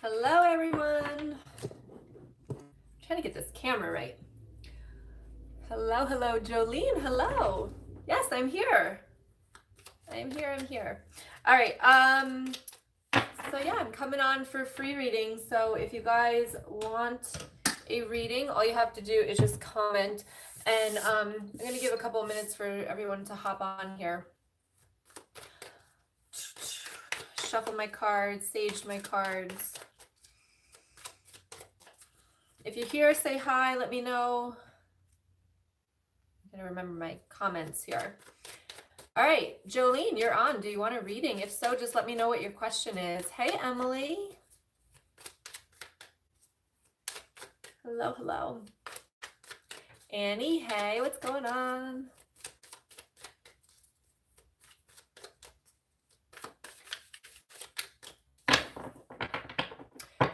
Hello, everyone. I'm trying to get this camera right. Hello, hello, Jolene. Hello. Yes, I'm here. I'm here. All right. So yeah, I'm coming on for free reading. So if you guys want a reading, all you have to do is just comment. And I'm gonna give a couple of minutes for everyone to hop on here. Shuffle my cards, sage my cards. If you're here, say hi, let me know. I'm gonna remember my comments here. All right, Jolene, you're on. Do you want a reading? If so, just let me know what your question is. Hey, Emily. Hello, hello. Annie, hey, what's going on?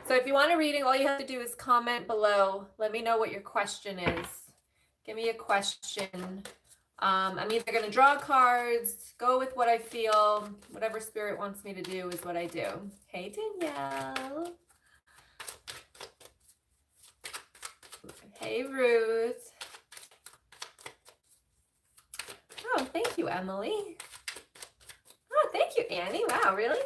So if you want a reading, all you have to do is comment below. Let me know what your question is. Give me a question. I'm either going to draw cards, go with what I feel, whatever spirit wants me to do is what I do. Hey, Danielle. Hey, Ruth. Oh, thank you, Emily. Oh, thank you, Annie. Wow, really?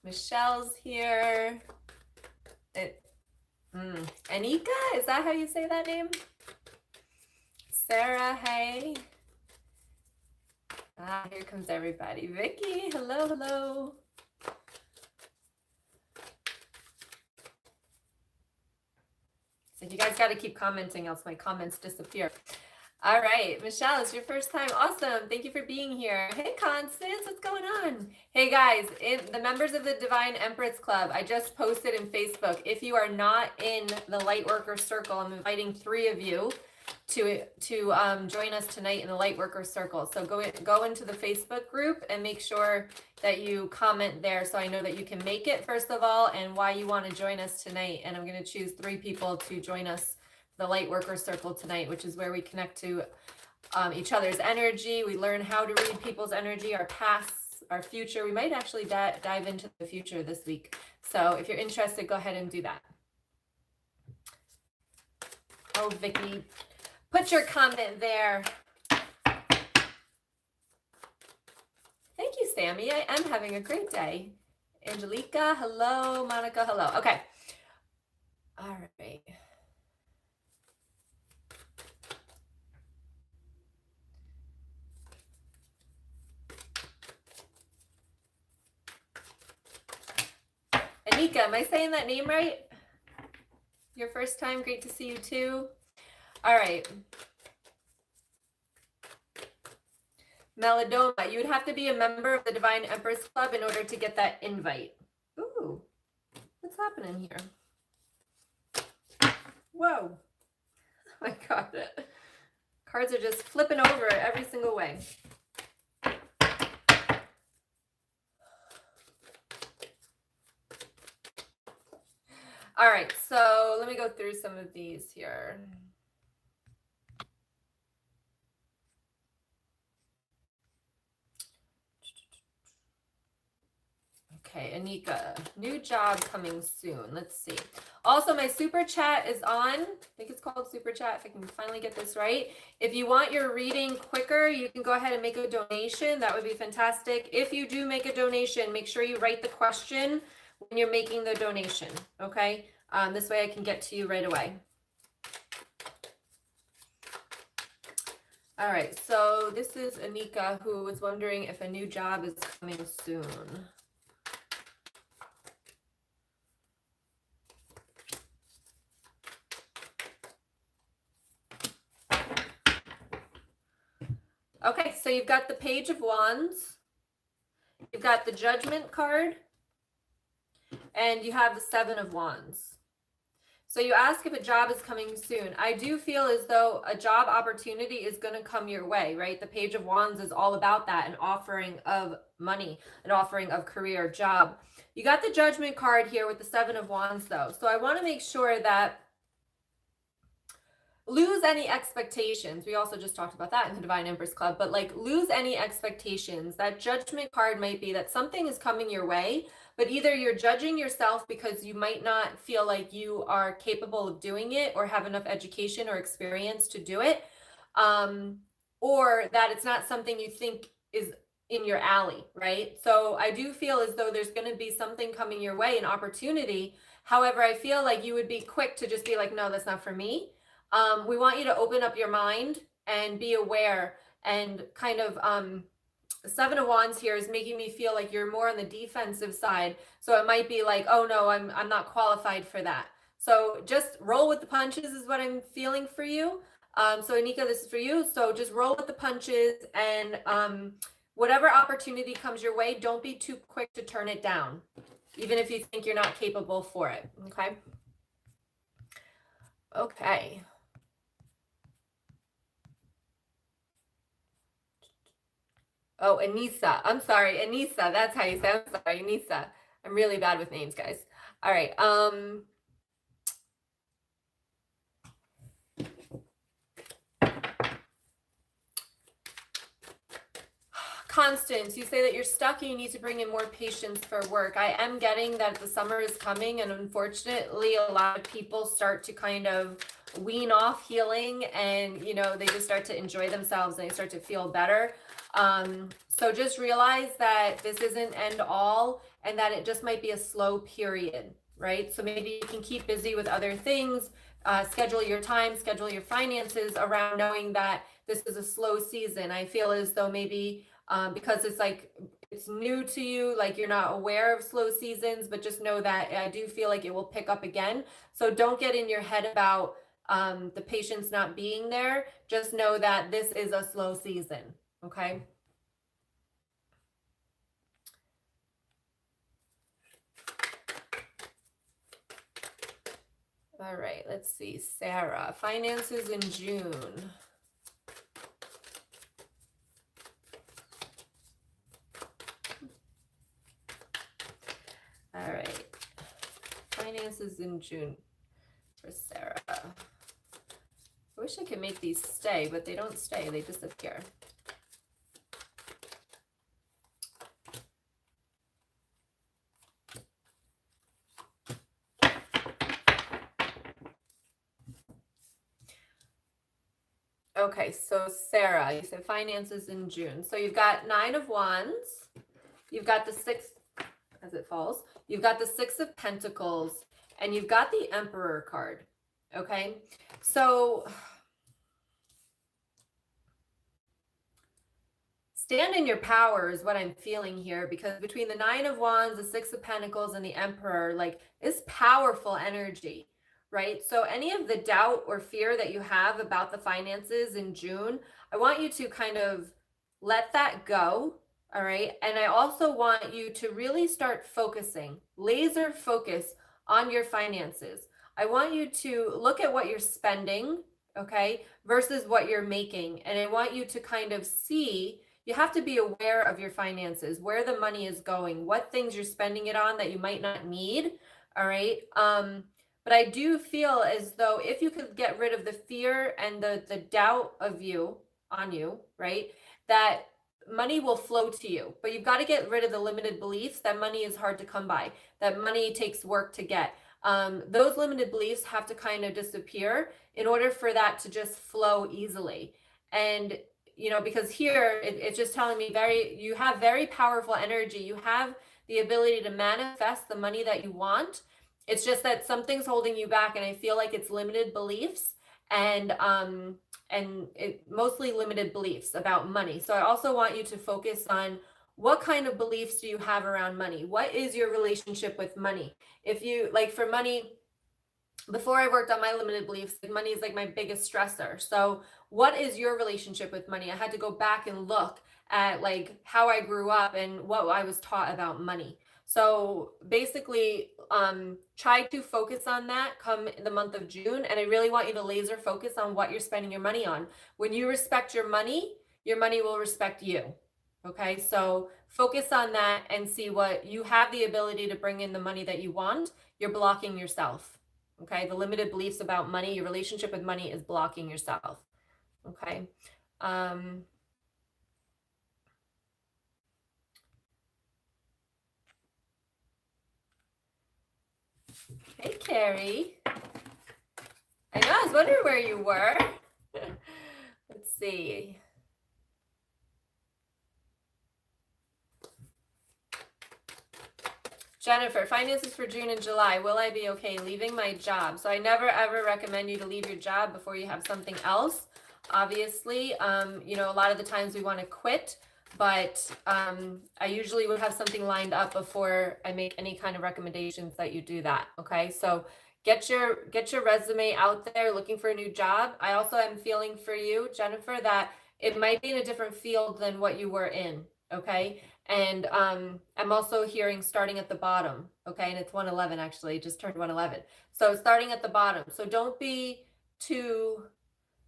Michelle's here. Anika, is that how you say that name? Sarah, hey. Ah, here comes everybody. Vicky, hello, hello. So you guys got to keep commenting, else my comments disappear. All right, Michelle, it's your first time. Awesome. Thank you for being here. Hey, Constance, what's going on? Hey, guys, the members of the Divine Empress Club, I just posted in Facebook. If you are not in the Lightworker Circle, I'm inviting 3 of you to join us tonight in the Lightworker Circle. So go into the Facebook group and make sure that you comment there so I know that you can make it, first of all, and why you want to join us tonight. And I'm going to choose 3 people to join us the Lightworker Circle tonight, which is where we connect to each other's energy. We learn how to read people's energy, our past, our future. We might actually dive into the future this week. So if you're interested, go ahead and do that. Oh, Vicky, put your comment there. Thank you, Sammy. I am having a great day. Angelica, hello. Monica, hello. Okay. All right. Anika, am I saying that name right? Your first time? Great to see you too. All right. Melodoma, you would have to be a member of the Divine Empress Club in order to get that invite. Ooh, what's happening here? Whoa. Oh my God. Cards are just flipping over every single way. All right, so let me go through some of these here. Okay, Anika, new job coming soon. Let's see. Also, my super chat is on. I think it's called super chat, if I can finally get this right. If you want your reading quicker, you can go ahead and make a donation. That would be fantastic. If you do make a donation, make sure you write the question when you're making the donation, okay? This way I can get to you right away. All right, so this is Anika, who was wondering if a new job is coming soon. Okay, so you've got the Page of Wands, you've got the Judgment card, and you have the Seven of Wands. So you ask if a job is coming soon. I do feel as though a job opportunity is going to come your way, right? The Page of Wands is all about that, an offering of money, an offering of career, job. You got the Judgment card here with the Seven of Wands, though. So I want to make sure that lose any expectations. We also just talked about that in the Divine Empress Club, but like lose any expectations. That Judgment card might be that something is coming your way, but either you're judging yourself because you might not feel like you are capable of doing it or have enough education or experience to do it, or that it's not something you think is in your alley, right? So I do feel as though there's going to be something coming your way, an opportunity. However, I feel like you would be quick to just be like, no, that's not for me. We want you to open up your mind and be aware, and kind of Seven of Wands here is making me feel like you're more on the defensive side. So it might be like, oh no, I'm not qualified for that. So just roll with the punches is what I'm feeling for you. So Anika, this is for you. So just roll with the punches, and whatever opportunity comes your way, don't be too quick to turn it down, even if you think you're not capable for it. Okay. Okay. Oh, Anissa. I'm sorry, Anissa. That's how you say it. I'm sorry, Anissa. I'm really bad with names, guys. All right. Constance, you say that you're stuck and you need to bring in more patience for work. I am getting that the summer is coming, and unfortunately a lot of people start to kind of wean off healing, and you know, they just start to enjoy themselves and they start to feel better. So just realize that this isn't end all, and that it just might be a slow period, right? So maybe you can keep busy with other things, schedule your time, schedule your finances around knowing that this is a slow season. I feel as though maybe because it's like it's new to you, like you're not aware of slow seasons, but just know that I do feel like it will pick up again. So don't get in your head about the patience not being there. Just know that this is a slow season. Okay. All right, let's see. Sarah, finances in June. All right, finances in June for Sarah. I wish I could make these stay, but they don't stay, they disappear. Okay, so Sarah, you said finances in June. So you've got 9 of Wands. You've got the 6, as it falls. You've got the 6 of Pentacles, and you've got the Emperor card. Okay, so stand in your power is what I'm feeling here, because between the 9 of Wands, the 6 of Pentacles, and the Emperor, like, it's powerful energy. Right? So any of the doubt or fear that you have about the finances in June, I want you to kind of let that go. All right. And I also want you to really start focusing, laser focus on your finances. I want you to look at what you're spending, okay, versus what you're making. And I want you to kind of see, you have to be aware of your finances, where the money is going, what things you're spending it on that you might not need. All right. But I do feel as though if you could get rid of the fear and the doubt of you on you, right, that money will flow to you. But you've got to get rid of the limited beliefs that money is hard to come by, that money takes work to get. Those limited beliefs have to kind of disappear in order for that to just flow easily. And, you know, because here it's just telling me you have very powerful energy. You have the ability to manifest the money that you want. It's just that something's holding you back, and I feel like it's limited beliefs, and mostly limited beliefs about money. So I also want you to focus on what kind of beliefs do you have around money? What is your relationship with money? If you, like, for money, before I worked on my limited beliefs, money is like my biggest stressor. So what is your relationship with money? I had to go back and look at like how I grew up and what I was taught about money. So basically, try to focus on that come the month of June. And I really want you to laser focus on what you're spending your money on. When you respect your money will respect you. Okay, so focus on that and see what you have the ability to bring in the money that you want. You're blocking yourself. Okay, the limited beliefs about money, your relationship with money is blocking yourself. Okay. Hey, Carrie. I know, I was wondering where you were. Let's see. Jennifer, finances for June and July. Will I be okay leaving my job? So I never ever recommend you to leave your job before you have something else. Obviously, you know, a lot of the times we want to quit, but I usually would have something lined up before I make any kind of recommendations that you do that. Okay, so get your resume out there looking for a new job. I also am feeling for you, Jennifer, that it might be in a different field than what you were in. Okay, and I'm also hearing starting at the bottom. Okay, and it's 111 actually, just turned 111. So starting at the bottom. So don't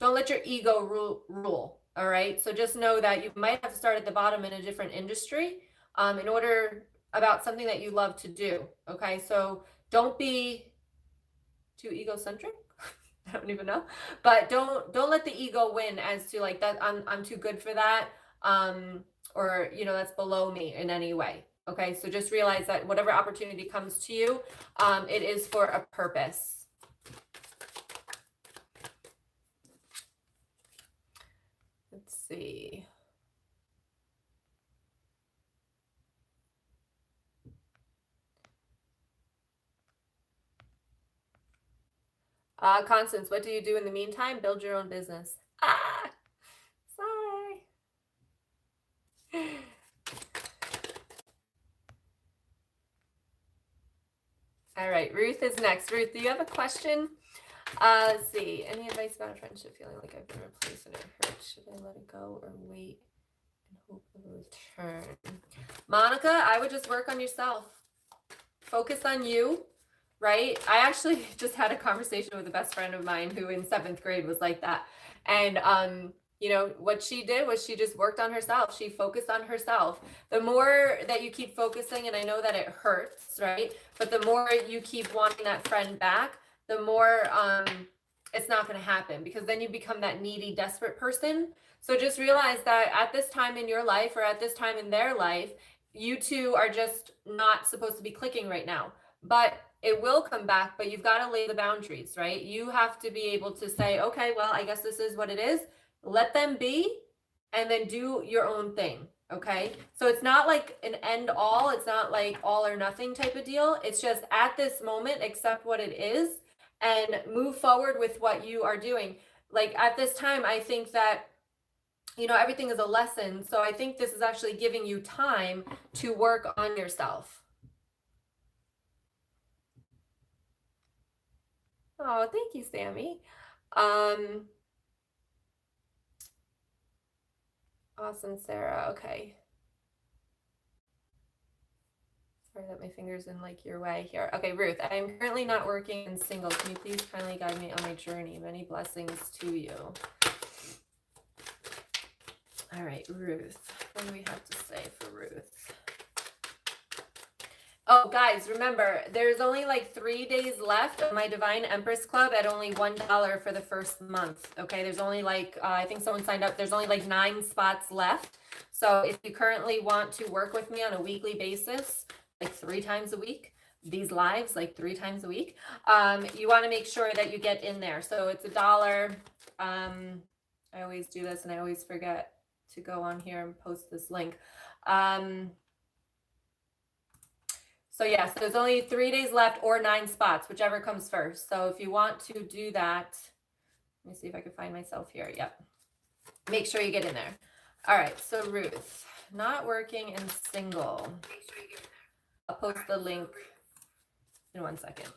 let your ego rule. All right, so just know that you might have to start at the bottom in a different industry in order about something that you love to do. Okay, so don't be too egocentric. I don't even know, but don't let the ego win as to like that I'm too good for that, or you know, that's below me in any way. Okay, so just realize that whatever opportunity comes to you, it is for a purpose. Let's see. Constance, what do you do in the meantime? Build your own business. Ah, sorry. All right, Ruth is next. Ruth, do you have a question? Let's see. Any advice about a friendship feeling like I've been replaced and it hurts? Should I let it go or wait and hope of a return? Monica, I would just work on yourself. Focus on you, right? I actually just had a conversation with a best friend of mine who in 7th grade was like that. And you know, what she did was she just worked on herself. She focused on herself. The more that you keep focusing, and I know that it hurts, right? But the more you keep wanting that friend back, the more it's not going to happen, because then you become that needy, desperate person. So just realize that at this time in your life or at this time in their life, you two are just not supposed to be clicking right now. But it will come back, but you've got to lay the boundaries, right? You have to be able to say, okay, well, I guess this is what it is. Let them be, and then do your own thing. Okay, so it's not like an end all, it's not like all or nothing type of deal. It's just at this moment, accept what it is and move forward with what you are doing. Like at this time, I think that, you know, everything is a lesson. So I think this is actually giving you time to work on yourself. Oh, thank you, Sammy. Awesome, Sarah. Okay. Sorry that my finger's in like your way here. Okay, Ruth, I am currently not working and single. Can you please kindly guide me on my journey? Many blessings to you. All right, Ruth. What do we have to say for Ruth? Oh, guys, remember, there's only like 3 days left of my Divine Empress Club at only $1 for the first month. Okay, there's only like, I think someone signed up. There's only like 9 spots left. So if you currently want to work with me on a weekly basis, like 3 times a week, these lives like 3 times a week, you want to make sure that you get in there. So it's $1. I always do this and I always forget to go on here and post this link. So yes, there's only 3 days left or 9 spots, whichever comes first. So if you want to do that, let me see if I can find myself here. Yep. Make sure you get in there. All right. So Ruth, not working and single. Make sure you get in there. I'll post the link in 1 second.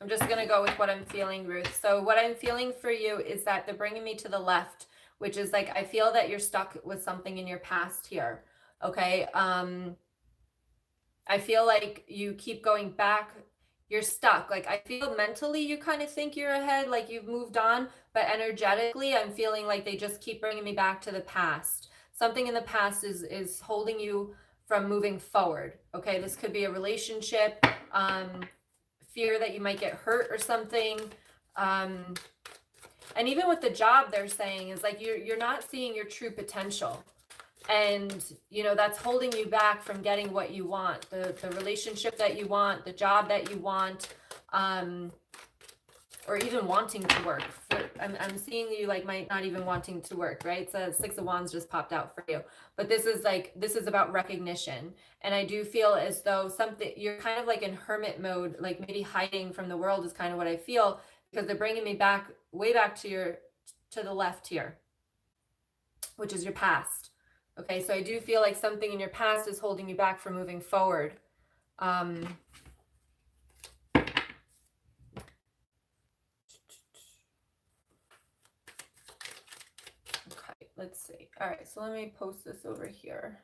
I'm just going to go with what I'm feeling, Ruth. So what I'm feeling for you is that they're bringing me to the left, which is like, I feel that you're stuck with something in your past here. Okay. I feel like you keep going back. You're stuck. Like, I feel mentally you kind of think you're ahead, like you've moved on, but energetically, I'm feeling like they just keep bringing me back to the past. Something in the past is holding you from moving forward. Okay, this could be a relationship, fear that you might get hurt or something. And even with the job, they're saying is like you're not seeing your true potential. And, you know, that's holding you back from getting what you want, the relationship that you want, the job that you want, or even wanting to work. I'm seeing you like might not even wanting to work, right? So Six of Wands just popped out for you. But this is about recognition. And I do feel as though something, you're kind of like in hermit mode, like maybe hiding from the world is kind of what I feel, because they're bringing me back, way back to the left here, which is your past. Okay, so I do feel like something in your past is holding you back from moving forward. Okay, let's see. All right, so let me post this over here.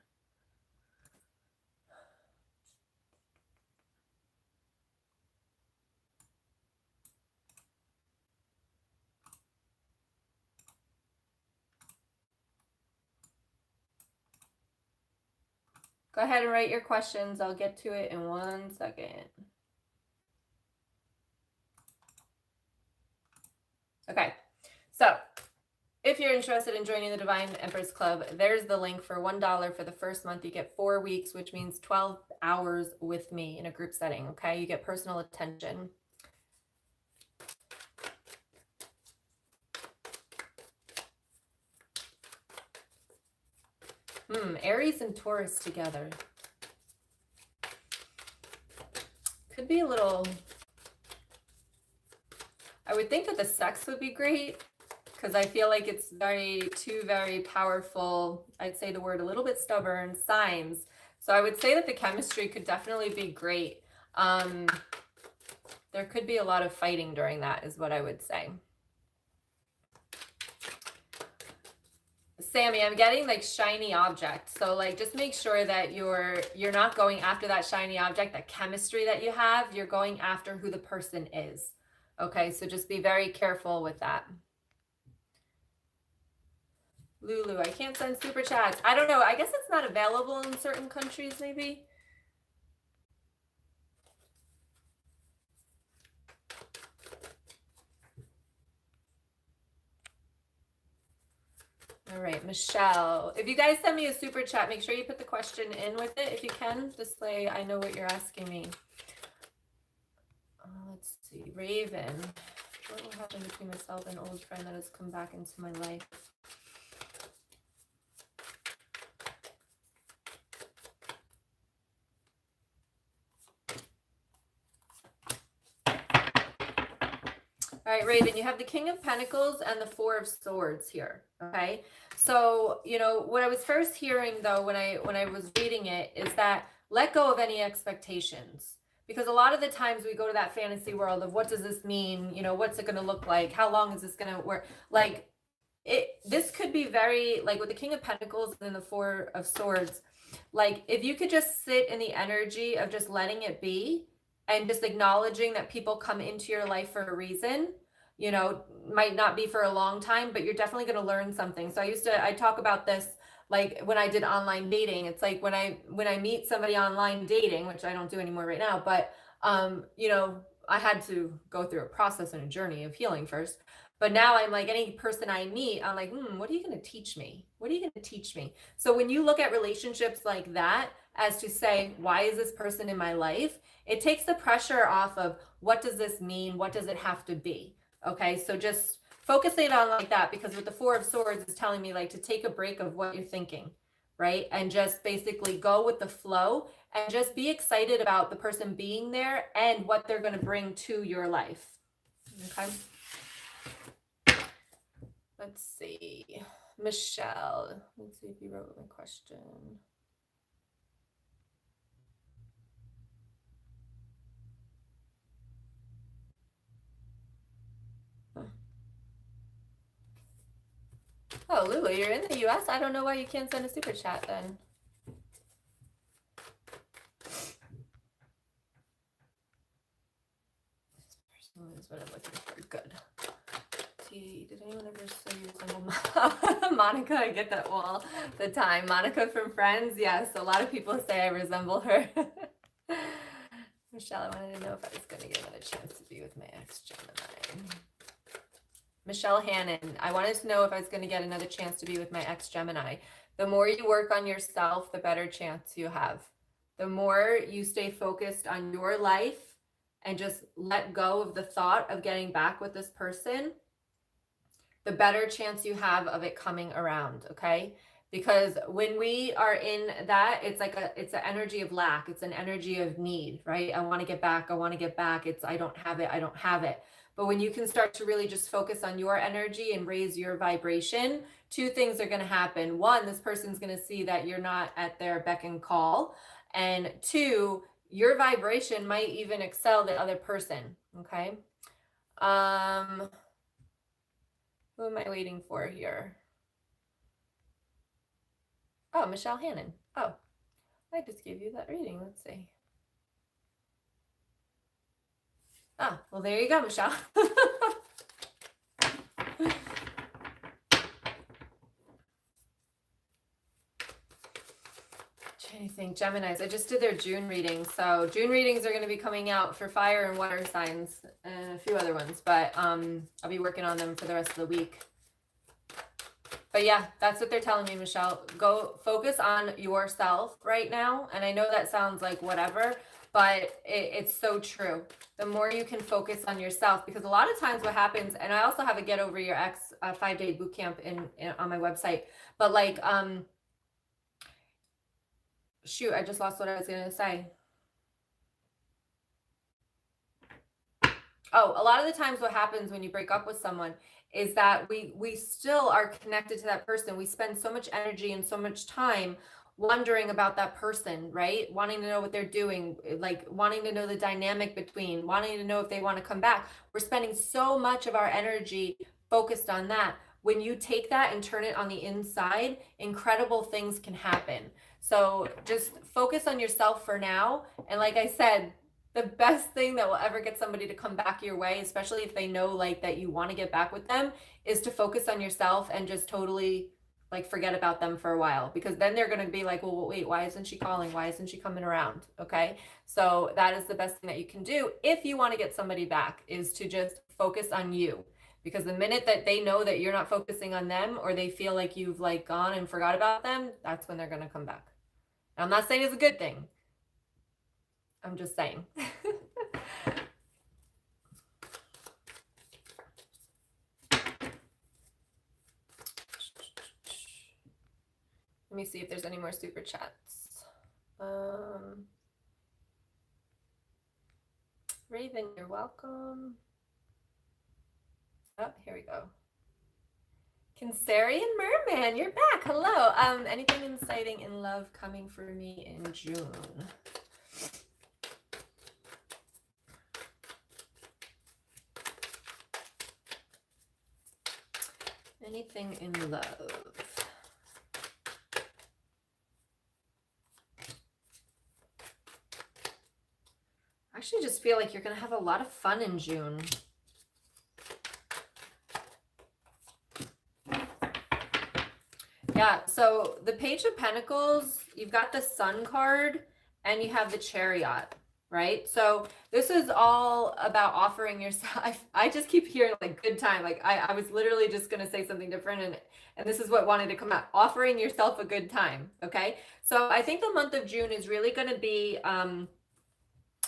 Go ahead and write your questions. I'll get to it in 1 second. Okay, so if you're interested in joining the Divine Empress Club, there's the link for $1 for the first month. You get 4 weeks, which means 12 hours with me in a group setting, okay? You get personal attention. Aries and Taurus together. Could be a little... I would think that the sex would be great, because I feel like it's two very powerful, I'd say the word a little bit stubborn, signs. So I would say that the chemistry could definitely be great. There could be a lot of fighting during that, is what I would say. Sammy, I'm getting like shiny object. So like just make sure that you're not going after that shiny object, that chemistry that you have. You're going after who the person is. Okay, so just be very careful with that. Lulu, I can't send super chats. I don't know. I guess it's not available in certain countries, maybe. All right, Michelle. If you guys send me a super chat, make sure you put the question in with it if you can. This way I know what you're asking me. Let's see. Raven. What will happen between myself and an old friend that has come back into my life? All right, Raven, you have the King of Pentacles and the Four of Swords here, okay? So, you know, what I was first hearing, though, when I was reading it, is that let go of any expectations. Because a lot of the times we go to that fantasy world of what does this mean? You know, what's it going to look like? How long is this going to work? Like, this could be very, like with the King of Pentacles and the Four of Swords, like if you could just sit in the energy of just letting it be, and just acknowledging that people come into your life for a reason, you know, might not be for a long time, but you're definitely going to learn something. So I talk about this, like when I did online dating, it's like when I meet somebody online dating, which I don't do anymore right now, but, you know, I had to go through a process and a journey of healing first. But now I'm like, any person I meet, I'm like, what are you going to teach me? What are you going to teach me? So when you look at relationships like that, as to say, why is this person in my life? It takes the pressure off of what does this mean? What does it have to be? Okay, so just focusing on like that, because with the Four of Swords is telling me like to take a break of what you're thinking, right? And just basically go with the flow and just be excited about the person being there and what they're going to bring to your life. Okay. Let's see. Michelle, let's see if you wrote my question. Oh, Lulu, you're in the US? I don't know why you can't send a super chat then. This person is what I'm looking for. Good. Vicky, did anyone ever say you resemble Monica? I get that all the time. Monica from Friends. Yes, a lot of people say I resemble her. Michelle, I wanted to know if I was going to get another chance to be with my ex-Gemini. Michelle Hannon, I wanted to know if I was going to get another chance to be with my ex-Gemini. The more you work on yourself, the better chance you have. The more you stay focused on your life and just let go of the thought of getting back with this person, the better chance you have of it coming around, okay? Because when we are in that, it's like it's an energy of lack. It's an energy of need, right? I want to get back. I want to get back. It's, I don't have it. I don't have it. But when you can start to really just focus on your energy and raise your vibration, two things are going to happen. One, this person's going to see that you're not at their beck and call. And two, your vibration might even excel the other person, okay? Who am I waiting for here? Oh, Michelle Hannon. Oh, I just gave you that reading. Let's see. Ah, well, there you go, Michelle. Trying to think, Geminis. I just did their June readings. So June readings are going to be coming out for fire and water signs and a few other ones, but I'll be working on them for the rest of the week. But yeah, that's what they're telling me, Michelle. Go focus on yourself right now. And I know that sounds like whatever, but it's so true. The more you can focus on yourself, because a lot of times what happens, and I also have a Get Over Your Ex 5-day boot camp on my website, but like, shoot, I just lost what I was going to say. Oh, a lot of the times what happens when you break up with someone is that we still are connected to that person. We spend so much energy and so much time wondering about that person, right? Wanting to know what they're doing, like wanting to know the dynamic between, wanting to know if they want to come back. We're spending so much of our energy focused on that. When you take that and turn it on the inside, incredible things can happen. So just focus on yourself for now. And like I said, the best thing that will ever get somebody to come back your way, especially if they know like that you want to get back with them, is to focus on yourself and just totally like forget about them for a while, because then they're going to be like, well, wait, why isn't she calling? Why isn't she coming around? Okay. So that is the best thing that you can do if you want to get somebody back, is to just focus on you. Because the minute that they know that you're not focusing on them, or they feel like you've like gone and forgot about them, that's when they're going to come back. And I'm not saying it's a good thing. I'm just saying. Let me see if there's any more super chats. Raven, you're welcome. Oh, here we go. Cancerian Merman, you're back. Hello. Anything inciting in love coming for me in June? Anything in love? I actually just feel like you're going to have a lot of fun in June. Yeah, so the Page of Pentacles, you've got the Sun card and you have the Chariot, right? So this is all about offering yourself. I just keep hearing like good time. Like I was literally just going to say something different, and this is what wanted to come out. Offering yourself a good time, okay? So I think the month of June is really going to be,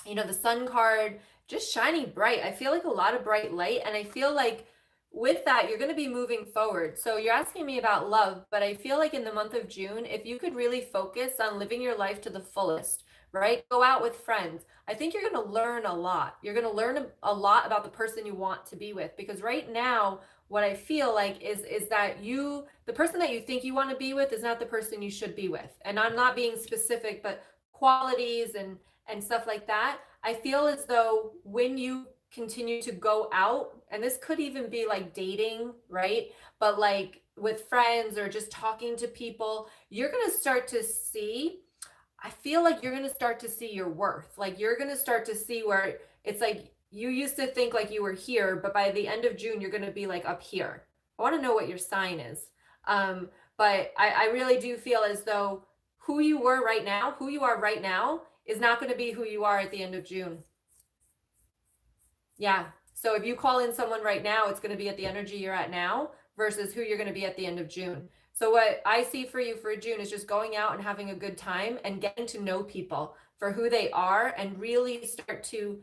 you know, the Sun card just shining bright. I feel like a lot of bright light, and I feel like with that, you're going to be moving forward. So you're asking me about love, but I feel like in the month of June, if you could really focus on living your life to the fullest, right? Go out with friends. I think you're going to learn a lot. You're going to learn a lot about the person you want to be with, because right now, what I feel like is that the person that you think you want to be with is not the person you should be with. And I'm not being specific, but qualities and stuff like that. I feel as though when you continue to go out, and this could even be like dating, right? But like with friends or just talking to people, you're going to start to see, I feel like you're going to start to see your worth. Like you're going to start to see where it's like you used to think like you were here, but by the end of June, you're going to be like up here. I want to know what your sign is. But I really do feel as though who you are right now is not going to be who you are at the end of June. Yeah. So if you call in someone right now, it's going to be at the energy you're at now versus who you're going to be at the end of June. So what I see for you for June is just going out and having a good time and getting to know people for who they are and really start to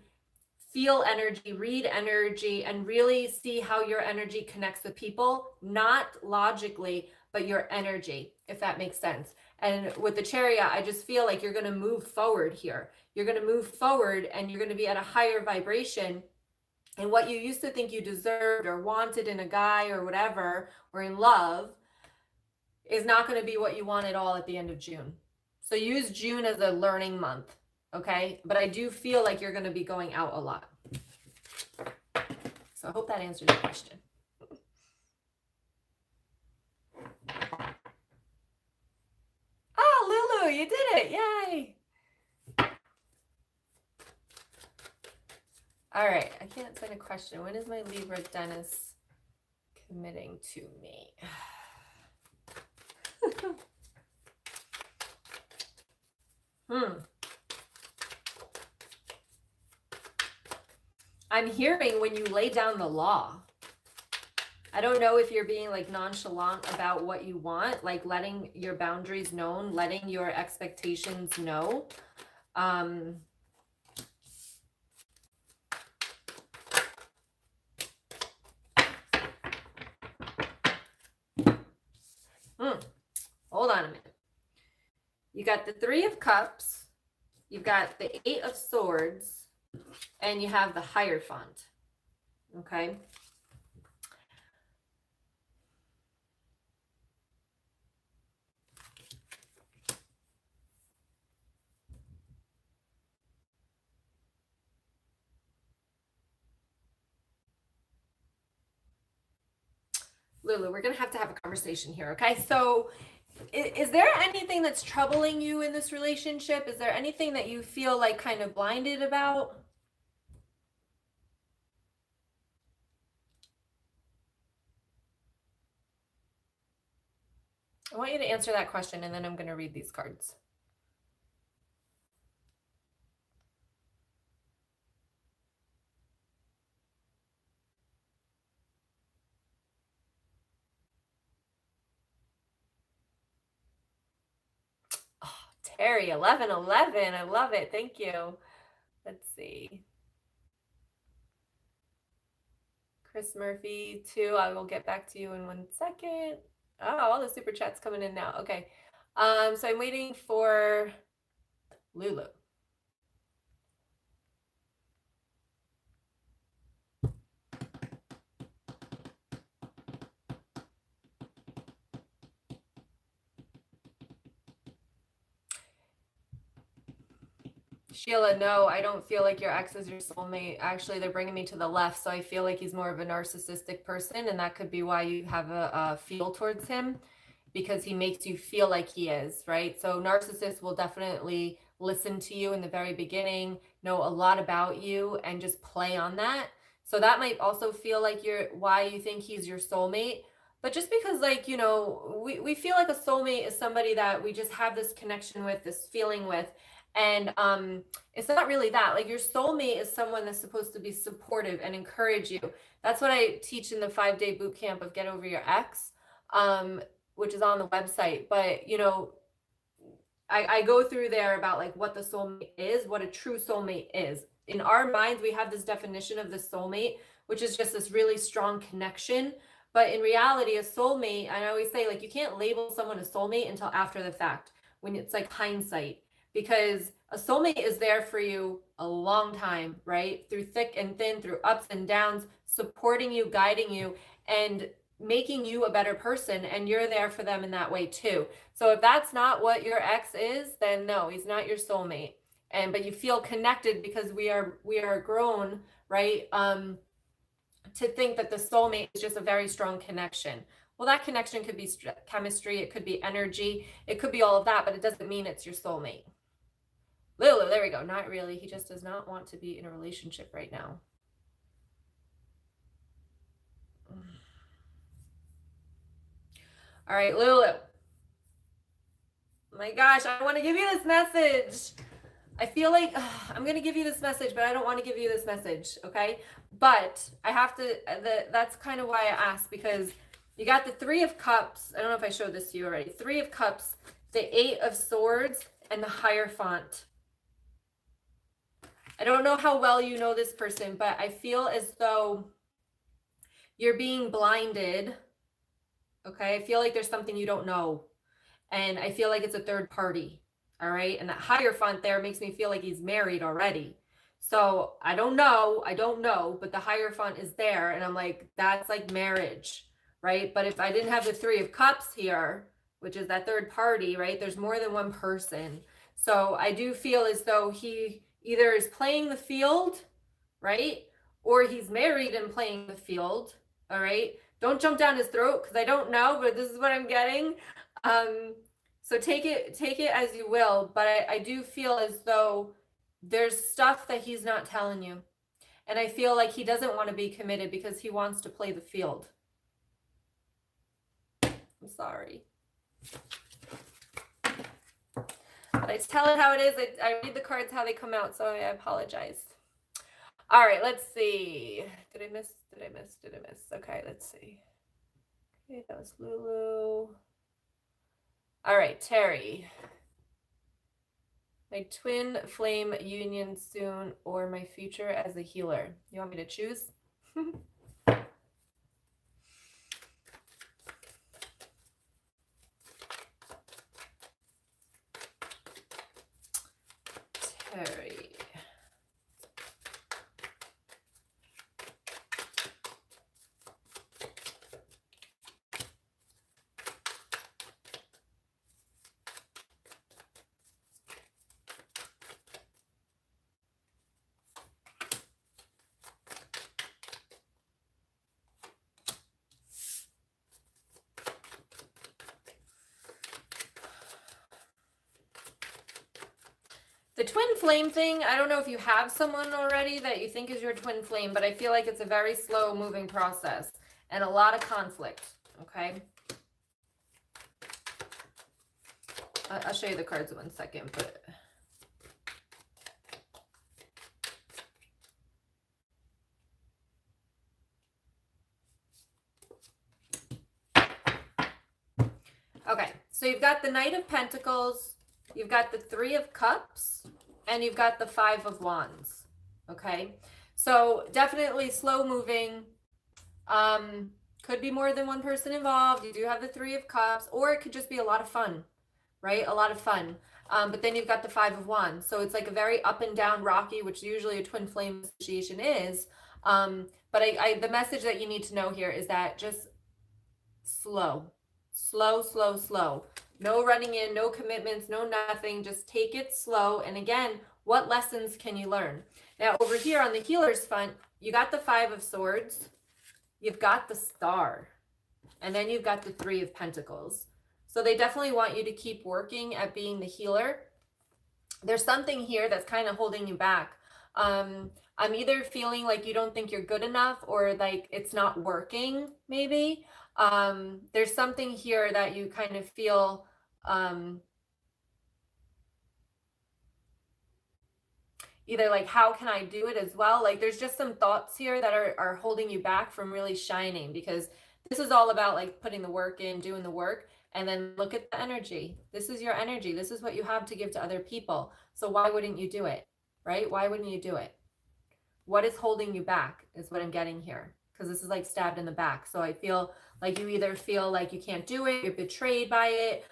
feel energy, read energy, and really see how your energy connects with people, not logically, but your energy, if that makes sense. And with the Chariot, I just feel like you're going to move forward here. You're going to move forward and you're going to be at a higher vibration. And what you used to think you deserved or wanted in a guy or whatever, or in love, is not going to be what you want at all at the end of June. So use June as a learning month, okay? But I do feel like you're going to be going out a lot. So I hope that answers your question. Oh, Lulu, you did it. Yay. All right. I can't send a question. When is my Libra Dennis committing to me? I'm hearing when you lay down the law. I don't know if you're being like nonchalant about what you want, like letting your boundaries known, letting your expectations know. Hold on a minute. You got the Three of Cups, you've got the Eight of Swords, and you have the Hierophant. Okay. Lulu, we're going to have a conversation here. Okay. So is there anything that's troubling you in this relationship? Is there anything that you feel like kind of blinded about? I want you to answer that question and then I'm going to read these cards. Oh, Terry, 1111. I love it. Thank you. Let's see. Chris Murphy, 2. I will get back to you in 1 second. Oh, all the super chats coming in now. Okay. So I'm waiting for Lulu. Sheila, no, I don't feel like your ex is your soulmate. Actually, they're bringing me to the left, so I feel like he's more of a narcissistic person, and that could be why you have a feel towards him, because he makes you feel like he is, right? So narcissists will definitely listen to you in the very beginning, know a lot about you, and just play on that. So that might also feel like why you think he's your soulmate. But just because, like, you know, we feel like a soulmate is somebody that we just have this connection with, this feeling with. And it's not really that. Like, your soulmate is someone that's supposed to be supportive and encourage you. That's what I teach in the 5-day boot camp of Get Over Your Ex, which is on the website. But, you know, I go through there about like what the soulmate is, what a true soulmate is. In our minds, we have this definition of the soulmate, which is just this really strong connection. But in reality, a soulmate, I always say, like, you can't label someone a soulmate until after the fact, when it's like hindsight. Because a soulmate is there for you a long time, right? Through thick and thin, through ups and downs, supporting you, guiding you, and making you a better person. And you're there for them in that way too. So if that's not what your ex is, then no, he's not your soulmate. But you feel connected because we are grown, right? To think that the soulmate is just a very strong connection. Well, that connection could be chemistry, it could be energy, it could be all of that, but it doesn't mean it's your soulmate. Lulu, there we go. Not really. He just does not want to be in a relationship right now. All right, Lulu. My gosh, I want to give you this message. I feel like I'm going to give you this message, but I don't want to give you this message, okay? But I have to, that's kind of why I asked, because you got the Three of Cups. I don't know if I showed this to you already. Three of Cups, the Eight of Swords, and the Hierophant. I don't know how well you know this person, but I feel as though you're being blinded, okay? I feel like there's something you don't know. And I feel like it's a third party. All right. And that Hierophant there makes me feel like he's married already. So I don't know, but the Hierophant is there. And I'm like, that's like marriage, right? But if I didn't have the Three of Cups here, which is that third party, right? There's more than one person. So I do feel as though he either is playing the field, right? Or he's married and playing the field. All right. Don't jump down his throat because I don't know, but this is what I'm getting. So take it as you will, but I do feel as though there's stuff that he's not telling you. And I feel like he doesn't want to be committed because he wants to play the field. I'm sorry. But I tell it how it is. I read the cards how they come out, so I apologize. All right, let's see. Did I miss? Okay, let's see. Okay, that was Lulu. All right, Terry. My twin flame union soon or my future as a healer. You want me to choose? Terry. The twin flame thing, I don't know if you have someone already that you think is your twin flame, but I feel like it's a very slow moving process and a lot of conflict, okay? I'll show you the cards in 1 second, but... Okay, so you've got the Knight of Pentacles, you've got the Three of Cups, and you've got the Five of Wands, okay? So definitely slow moving. Could be more than one person involved. You do have the Three of Cups, or it could just be a lot of fun, right? A lot of fun. But then you've got the Five of Wands. So it's like a very up and down rocky, which usually a twin flame association is. But the message that you need to know here is that just slow. No running in, no commitments, no nothing. Just take it slow. And again, what lessons can you learn? Now, over here on the healer's front, you got the Five of Swords. You've got the Star. And then you've got the Three of Pentacles. So they definitely want you to keep working at being the healer. There's something here that's kind of holding you back. I'm either feeling like you don't think you're good enough or like it's not working, maybe. There's something here that you kind of feel either like, how can I do it as well? Like there's just some thoughts here that are holding you back from really shining, because this is all about like putting the work in, doing the work, and then look at the energy. This is your energy. This is what you have to give to other people. So why wouldn't you do it, right? Why wouldn't you do it? What is holding you back is what I'm getting here, because this is like stabbed in the back. So I feel like you either feel like you can't do it, you're betrayed by it,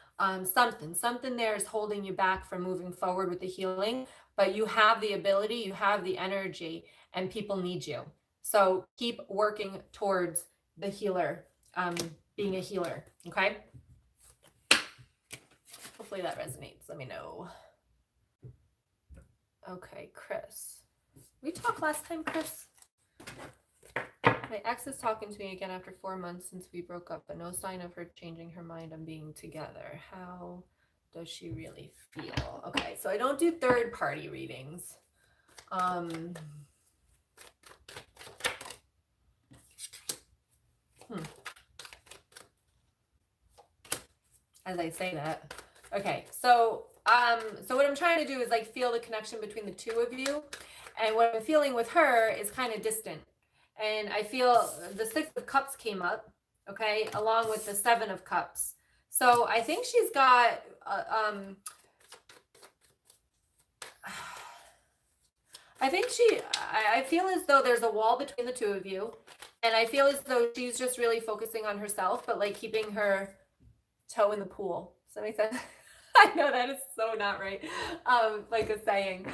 something there is holding you back from moving forward with the healing, but you have the ability, you have the energy, and people need you. So keep working towards the healer, being a healer, okay? Hopefully that resonates. Let me know. Okay, Chris. We talked last time, Chris? My ex is talking to me again after 4 months since we broke up, but no sign of her changing her mind on being together. How does she really feel? Okay, so I don't do third-party readings. as I say that. Okay, so what I'm trying to do is like feel the connection between the two of you, and what I'm feeling with her is kind of distant, and I feel the Six of Cups came up, okay, along with the Seven of Cups. So I think she's got I feel as though there's a wall between the two of you, and I feel as though she's just really focusing on herself, but like keeping her toe in the pool. Does that make sense? I know that is so not right. Like a saying.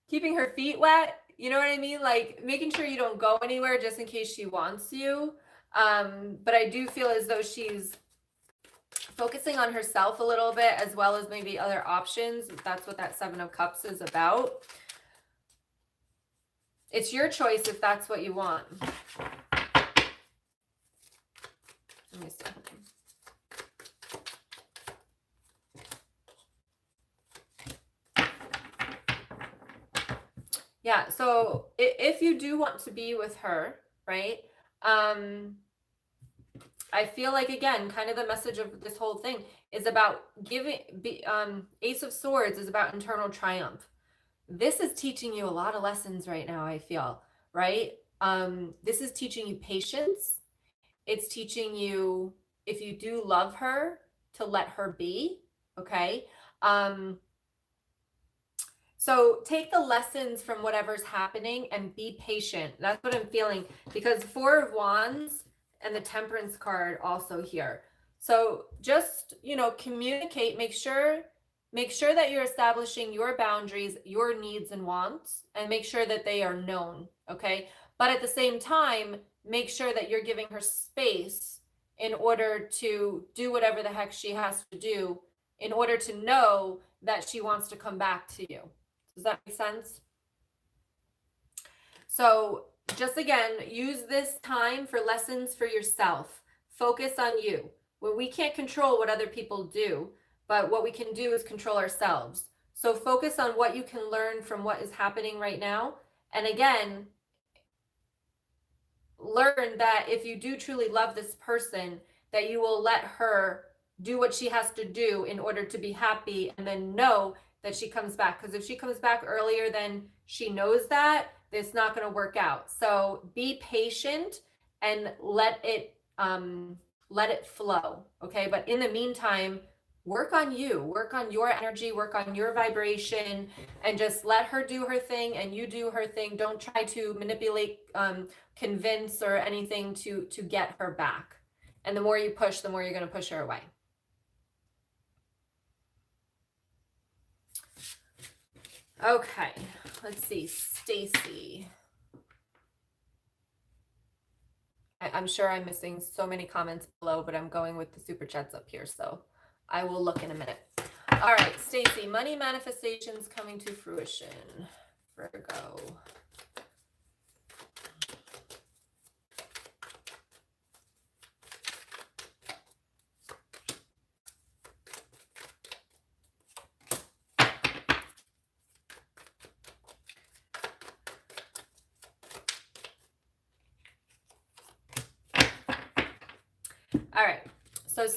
Keeping her feet wet, you know what I mean? Like making sure you don't go anywhere just in case she wants you. But I do feel as though she's focusing on herself a little bit, as well as maybe other options. That's what that Seven of Cups is about. It's your choice if that's what you want. Let me see. Yeah, so if you do want to be with her, right? I feel like, again, kind of the message of this whole thing is about Ace of Swords is about internal triumph. This is teaching you a lot of lessons right now, I feel, right? This is teaching you patience. It's teaching you, if you do love her, to let her be, okay? So take the lessons from whatever's happening and be patient. That's what I'm feeling, because Four of Wands and the Temperance card also here. So just, communicate, make sure that you're establishing your boundaries, your needs and wants, and make sure that they are known, okay? But at the same time, make sure that you're giving her space in order to do whatever the heck she has to do in order to know that she wants to come back to you. Does that make sense? So just again, use this time for lessons for yourself. Focus on you. Well, we can't control what other people do, but what we can do is control ourselves. So focus on what you can learn from what is happening right now. And again, learn that if you do truly love this person, that you will let her do what she has to do in order to be happy, and then know that she comes back. Because if she comes back earlier than she knows that, it's not going to work out. So be patient and let it flow, okay? But in the meantime, work on you, work on your energy, work on your vibration, and just let her do her thing and you do her thing. Don't try to manipulate, convince or anything to get her back. And the more you push, the more you're going to push her away. Okay, let's see, Stacy. I'm sure I'm missing so many comments below, but I'm going with the super chats up here, so I will look in a minute. All right, Stacy, money manifestations coming to fruition. Virgo. All right, so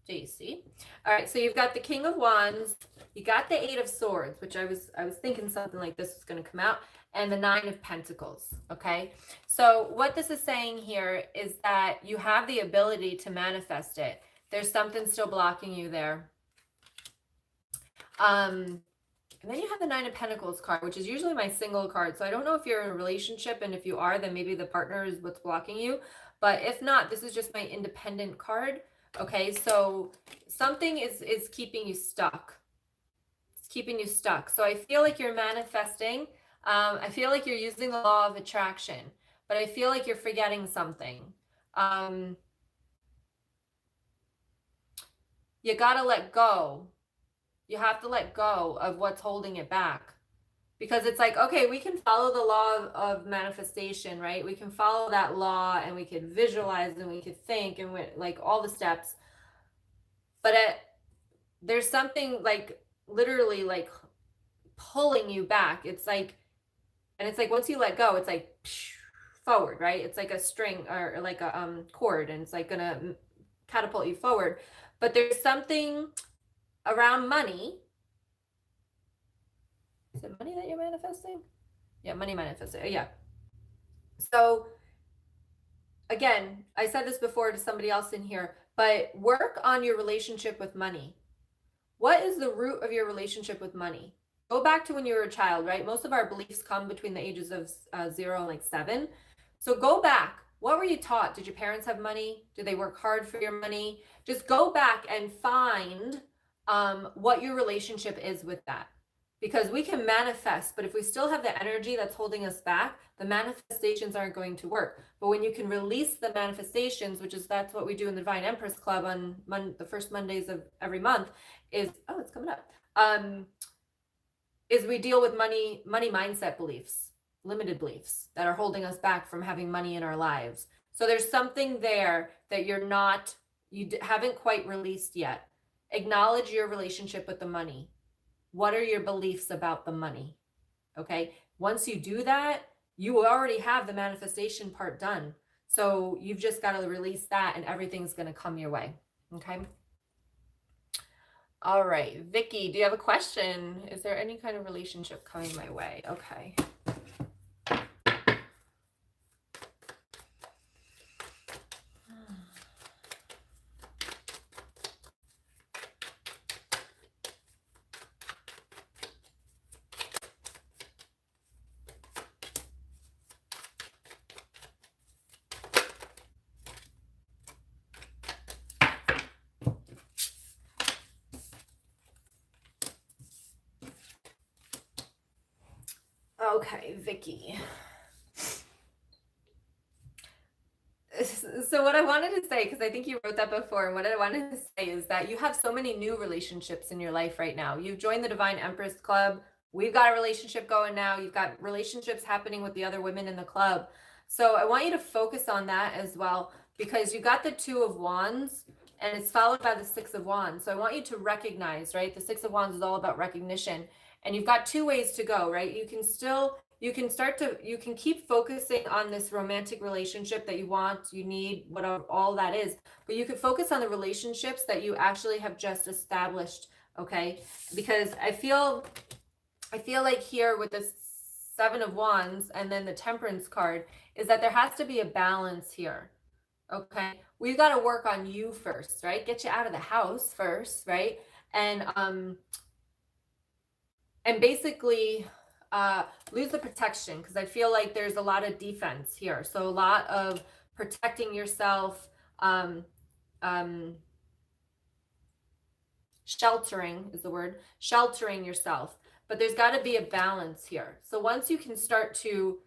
Stacy. All right, so you've got the King of Wands, you got the Eight of Swords, which I was thinking something like this was going to come out, and the Nine of Pentacles. Okay, so what this is saying here is that you have the ability to manifest it. There's something still blocking you there. And then you have the Nine of Pentacles card, which is usually my single card. So I don't know if you're in a relationship, and if you are, then maybe the partner is what's blocking you. But if not, this is just my independent card. Okay, so something is keeping you stuck. It's keeping you stuck. So I feel like you're manifesting. I feel like you're using the law of attraction, but I feel like you're forgetting something. You got to let go. You have to let go of what's holding it back. Because it's like, okay, we can follow the law of manifestation, right? We can follow that law, and we could visualize, and we could think, and like all the steps. But there's something like literally like pulling you back. It's like, and it's like once you let go, it's like forward, right? It's like a string or like a cord, and it's like gonna catapult you forward. But there's something around money. Is it money that you're manifesting? Yeah, money manifesting. Yeah. So again, I said this before to somebody else in here, but work on your relationship with money. What is the root of your relationship with money? Go back to when you were a child, right? Most of our beliefs come between the ages of 0 and like 7. So go back. What were you taught? Did your parents have money? Did they work hard for your money? Just go back and find what your relationship is with that. Because we can manifest, but if we still have the energy that's holding us back, the manifestations aren't going to work. But when you can release the manifestations, which is that's what we do in the Divine Empress Club on the first Mondays of every month, is it's coming up. Is we deal with money mindset beliefs, limited beliefs that are holding us back from having money in our lives. So there's something there that you haven't quite released yet. Acknowledge your relationship with the money. What are your beliefs about the money? Okay. Once you do that, you already have the manifestation part done. So you've just got to release that and everything's going to come your way. Okay. All right. Vicky, do you have a question? Is there any kind of relationship coming my way? Okay. Okay, Vicky. So what I wanted to say, because I think you wrote that before, and what I wanted to say is that you have so many new relationships in your life right now. You've joined the Divine Empress Club. We've got a relationship going now. You've got relationships happening with the other women in the club. So I want you to focus on that as well, because you got the 2 of Wands and it's followed by the 6 of Wands. So I want you to recognize, right? The 6 of Wands is all about recognition. And you've got 2 ways to go, right? You can keep focusing on this romantic relationship that you want, you need, whatever, all that is, but you could focus on the relationships that you actually have just established. Okay. Because I feel like here with the 7 of Wands and then the Temperance card is that there has to be a balance here. Okay. We've got to work on you first, right? Get you out of the house first, right? And basically lose the protection, because I feel like there's a lot of defense here. So a lot of protecting yourself, sheltering is the word, sheltering yourself. But there's got to be a balance here. So once you can start to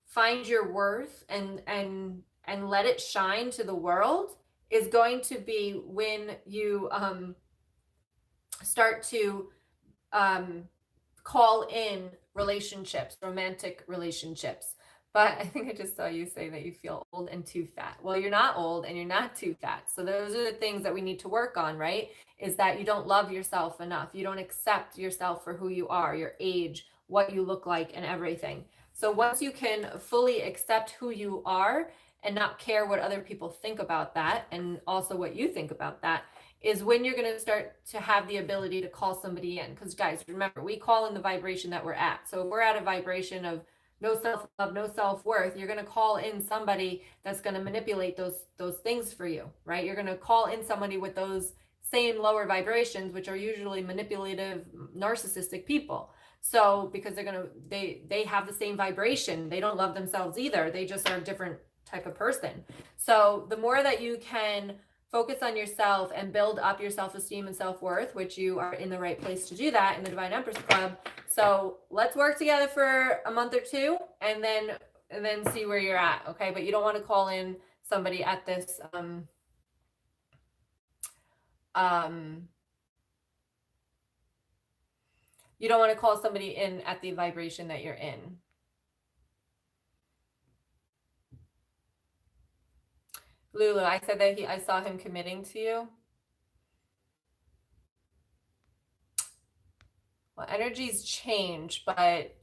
find your worth and let it shine to the world, is going to be when you start to call in relationships, romantic relationships. But I think I just saw you say that you feel old and too fat. Well, you're not old and you're not too fat. So those are the things that we need to work on, right? Is that you don't love yourself enough. You don't accept yourself for who you are, your age, what you look like, and everything. So once you can fully accept who you are and not care what other people think about that, and also what you think about that, is when you're going to start to have the ability to call somebody in. Because guys, remember, we call in the vibration that we're at. So if we're at a vibration of no self-love, no self-worth, you're going to call in somebody that's going to manipulate those things for you, right? You're going to call in somebody with those same lower vibrations, which are usually manipulative, narcissistic people. So because they have the same vibration, they don't love themselves either. They just are a different type of person. So the more that you can focus on yourself and build up your self-esteem and self-worth, which you are in the right place to do that in the Divine Empress Club. So let's work together for a month or 2 and then see where you're at. Okay. But you don't want to call in somebody at this, you don't want to call somebody in at the vibration that you're in. Lulu, I said that I saw him committing to you. Well, energies change, but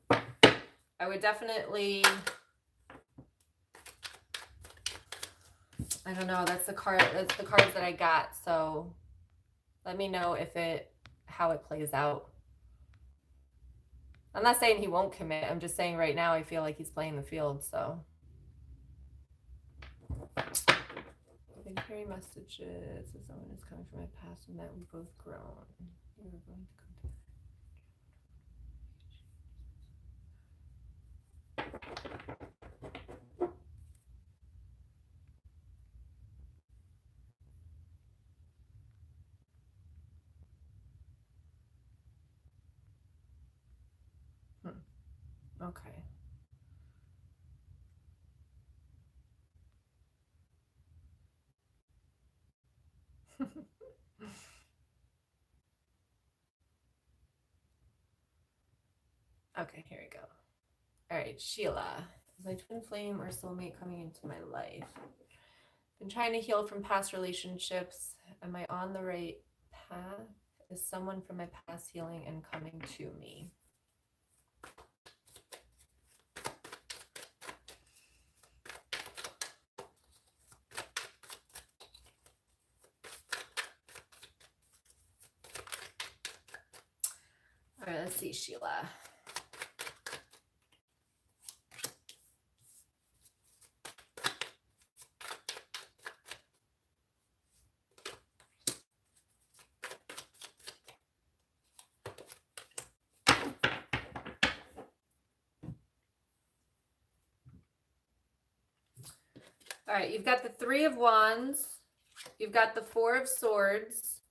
I would definitely I don't know. That's the card. That's the cards that I got. So let me know how it plays out. I'm not saying he won't commit. I'm just saying right now I feel like he's playing the field. So big fairy messages. If someone is coming from my past and that we've both grown. You're going to come to. Okay. Okay, here we go. All right, Sheila. Is my twin flame or soulmate coming into my life? Been trying to heal from past relationships. Am I on the right path? Is someone from my past healing and coming to me? All right, let's see, Sheila. All right, you've got the Three of Wands, you've got the Four of Swords,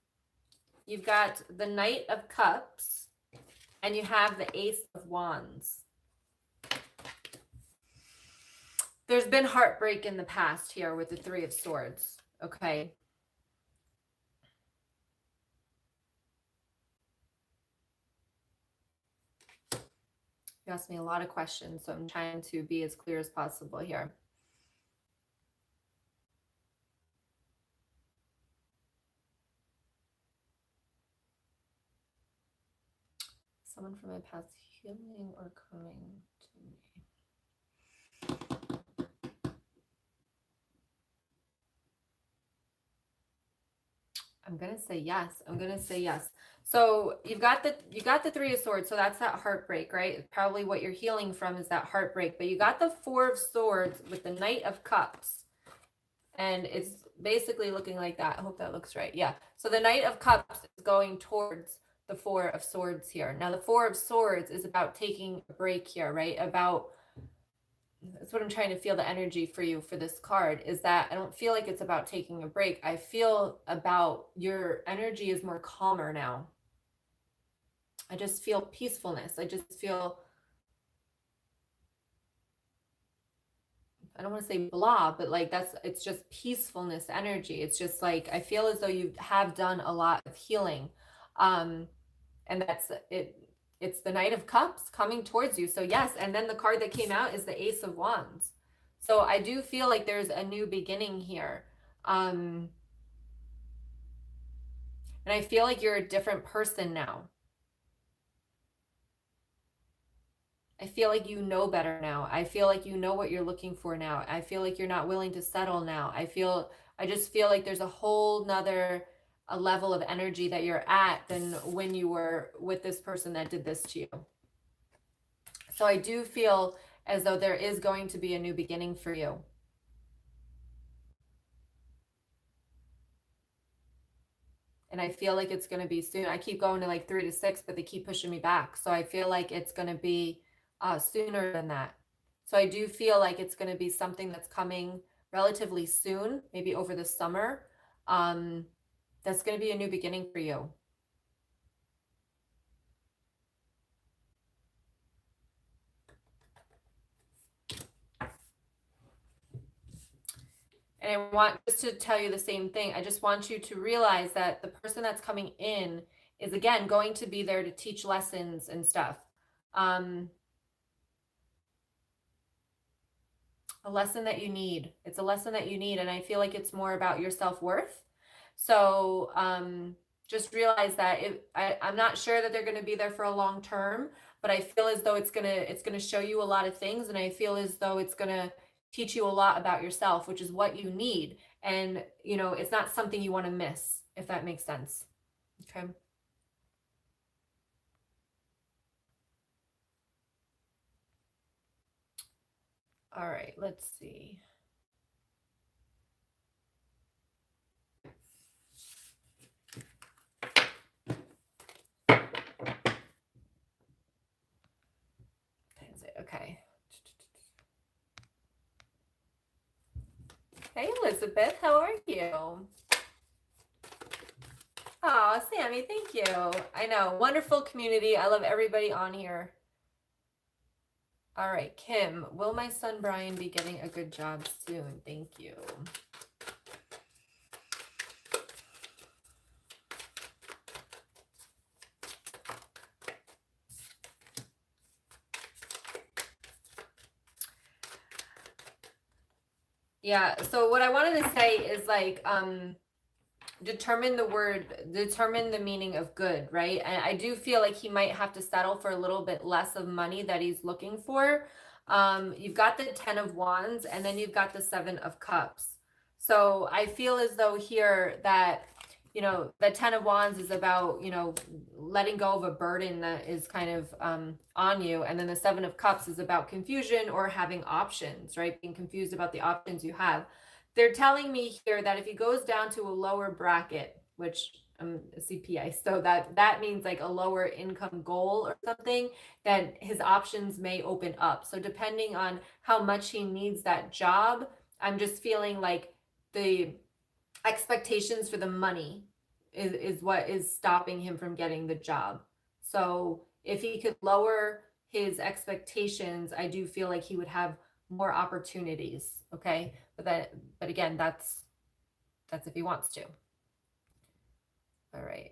you've got the Knight of Cups, and you have the Ace of Wands. There's been heartbreak in the past here with the Three of Swords, okay? You asked me a lot of questions, so I'm trying to be as clear as possible here. Someone from my past healing or coming to me. I'm gonna say yes. I'm gonna say yes. So you got the Three of Swords, so that's that heartbreak, right? Probably what you're healing from is that heartbreak. But you got the Four of Swords with the Knight of Cups, and it's basically looking like that. I hope that looks right. Yeah. So the Knight of Cups is going towards the Four of Swords here. Now the Four of Swords is about taking a break here, right? That's what I'm trying to feel the energy for you for this card is that I don't feel like it's about taking a break. I feel about your energy is more calmer now. I just feel peacefulness. I just feel, I don't want to say blah, but like it's just peacefulness energy. It's just like, I feel as though you have done a lot of healing. And that's it. It's the Knight of Cups coming towards you. So yes, and then the card that came out is the Ace of Wands. So I do feel like there's a new beginning here. And I feel like you're a different person now. I feel like you know better now. I feel like you know what you're looking for now. I feel like you're not willing to settle now. I just feel like there's a whole nother a level of energy that you're at than when you were with this person that did this to you. So I do feel as though there is going to be a new beginning for you. And I feel like it's going to be soon. I keep going to like 3 to 6, but they keep pushing me back. So I feel like it's going to be sooner than that. So I do feel like it's going to be something that's coming relatively soon, maybe over the summer. That's going to be a new beginning for you. And I want just to tell you the same thing. I just want you to realize that the person that's coming in is, again, going to be there to teach lessons and stuff. A lesson that you need. It's a lesson that you need. And I feel like it's more about your self-worth. So just realize that I'm not sure that they're going to be there for a long term, but I feel as though it's going to show you a lot of things. And I feel as though it's going to teach you a lot about yourself, which is what you need. and you know, it's not something you want to miss, if that makes sense. Okay. All right, let's see. Okay. Hey, Elizabeth, how are you? Oh, Sammy, thank you. I know, wonderful community. I love everybody on here. All right, Kim, will my son Brian be getting a good job soon? Thank you. Yeah, so what I wanted to say is like, determine the meaning of good, right? And I do feel like he might have to settle for a little bit less of money that he's looking for. You've got the 10 of Wands, and then you've got the 7 of Cups. So I feel as though here that, you know, the 10 of Wands is about, you know, letting go of a burden that is kind of on you. And then the 7 of Cups is about confusion or having options, right? Being confused about the options you have. They're telling me here that if he goes down to a lower bracket, which I'm a CPA, so that means like a lower income goal or something, then his options may open up. So depending on how much he needs that job, I'm just feeling like the expectations for the money is what is stopping him from getting the job. So if he could lower his expectations, I do feel like he would have more opportunities. Okay. But again, that's if he wants to. All right.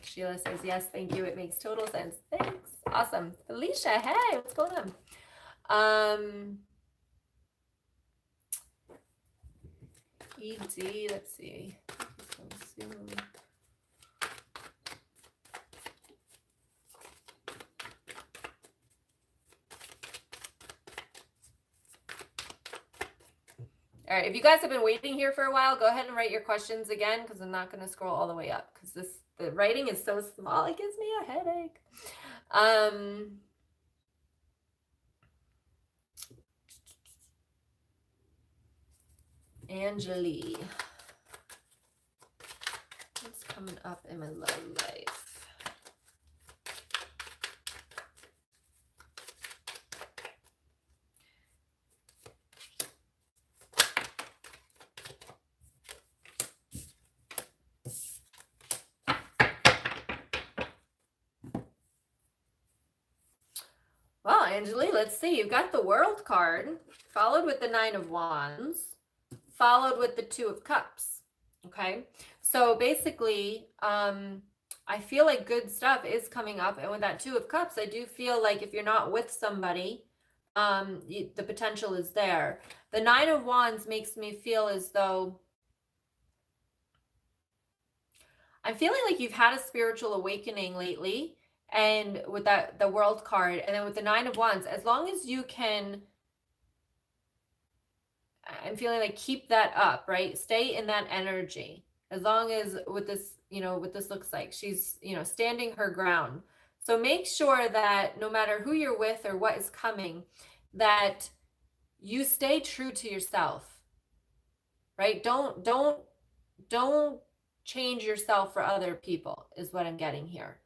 Sheila says, yes, thank you. It makes total sense. Thanks. Awesome. Alicia, hey, what's going on? ED, let's see. All right, if you guys have been waiting here for a while, go ahead and write your questions again, because I'm not going to scroll all the way up, because the writing is so small, it gives me a headache. Angelique. What's coming up in my love life? Well, Angelique, let's see. You've got the World card, followed with the 9 of Wands, followed with the 2 of Cups. Okay, so basically, I feel like good stuff is coming up. And with that 2 of Cups, I do feel like if you're not with somebody, the potential is there. The 9 of Wands makes me feel as though I'm feeling like you've had a spiritual awakening lately. And with that, the World card, and then with the 9 of Wands, as long as you can, I'm feeling like keep that up, right? Stay in that energy. As long as with this, you know, what this looks like, she's, you know, standing her ground. So make sure that no matter who you're with or what is coming, that you stay true to yourself, right? Don't change yourself for other people is what I'm getting here.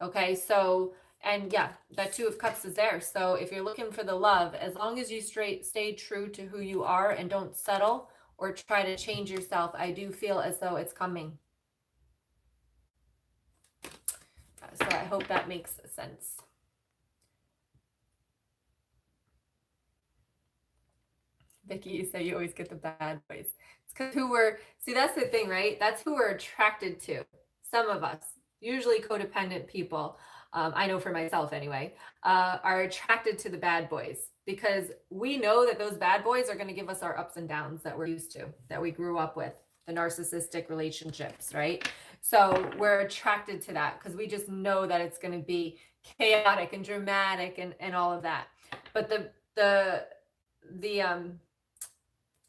Okay, so, and yeah, that 2 of Cups is there. So if you're looking for the love, as long as you stay true to who you are and don't settle or try to change yourself, I do feel as though it's coming. So I hope that makes sense. Vicky, you say you always get the bad boys. It's because see, that's the thing, right? That's who we're attracted to. Some of us, usually codependent people, I know for myself anyway, are attracted to the bad boys because we know that those bad boys are going to give us our ups and downs that we're used to, that we grew up with, the narcissistic relationships, right? So we're attracted to that because we just know that it's going to be chaotic and dramatic and all of that. But the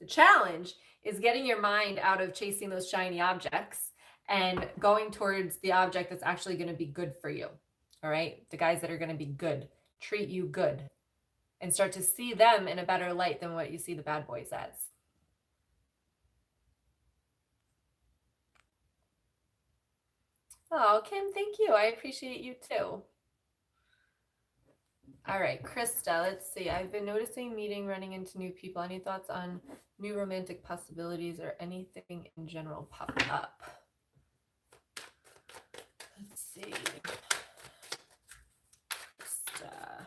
challenge is getting your mind out of chasing those shiny objects and going towards the object that's actually going to be good for you. All right. The guys that are going to be good, treat you good, and start to see them in a better light than what you see the bad boys as. Oh, Kim, thank you. I appreciate you too. All right, Krista, let's see. I've been noticing meeting, running into new people. Any thoughts on new romantic possibilities or anything in general pop up? Let's see. Krista.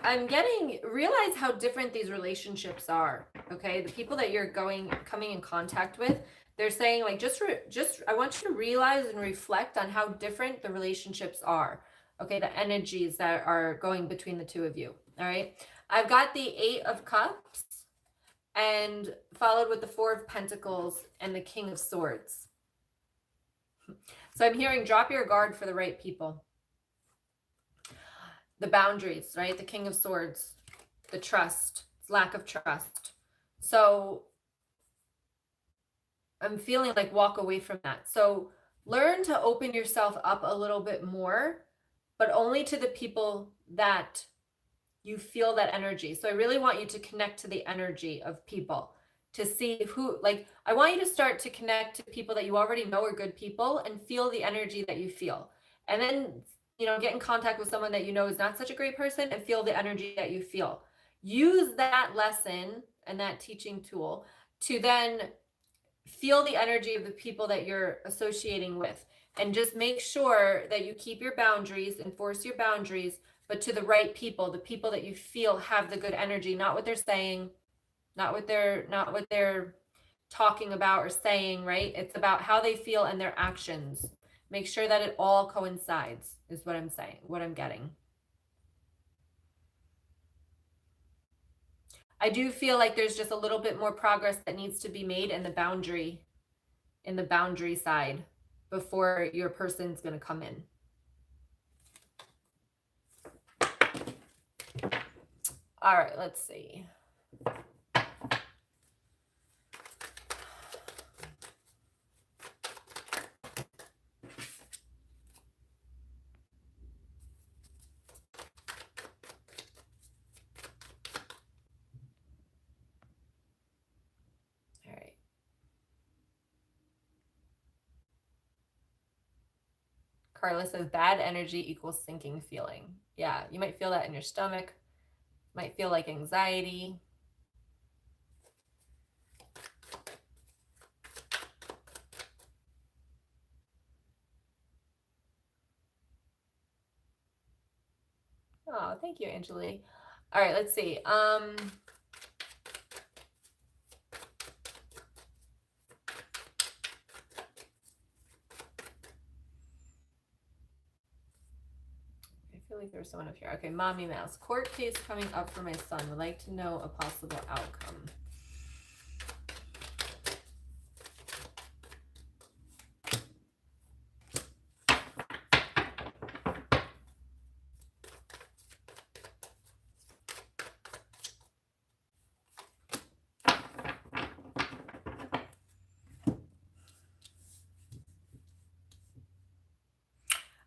I'm getting, realize how different these relationships are. Okay, the people that you're coming in contact with, they're saying like just I want you to realize and reflect on how different the relationships are. Okay, the energies that are going between the two of you. All right, I've got the 8 of Cups and followed with the 4 of Pentacles and the King of Swords. So I'm hearing drop your guard for the right people. The boundaries, right? The King of Swords, the trust, lack of trust. So I'm feeling like walk away from that. So learn to open yourself up a little bit more, but only to the people that you feel that energy. So I really want you to connect to the energy of people to see who, like, I want you to start to connect to people that you already know are good people and feel the energy that you feel. And then, you know, get in contact with someone that you know is not such a great person and feel the energy that you feel. Use that lesson and that teaching tool to then feel the energy of the people that you're associating with, and just make sure that you keep your boundaries, enforce your boundaries, but to the right people, the people that you feel have the good energy, not what they're saying, not what they're talking about or saying, right? It's about how they feel and their actions. Make sure that it all coincides is what I'm saying, what I'm getting. I do feel like there's just a little bit more progress that needs to be made in the boundary side before your person's going to come in. All right, let's see. All right. Carla says bad energy equals sinking feeling. Yeah, you might feel that in your stomach. Might feel like anxiety. Oh, thank you, Angeli. All right, let's see. I feel like there's someone up here. Okay, Mommy Mouse. Court case coming up for my son. Would like to know a possible outcome.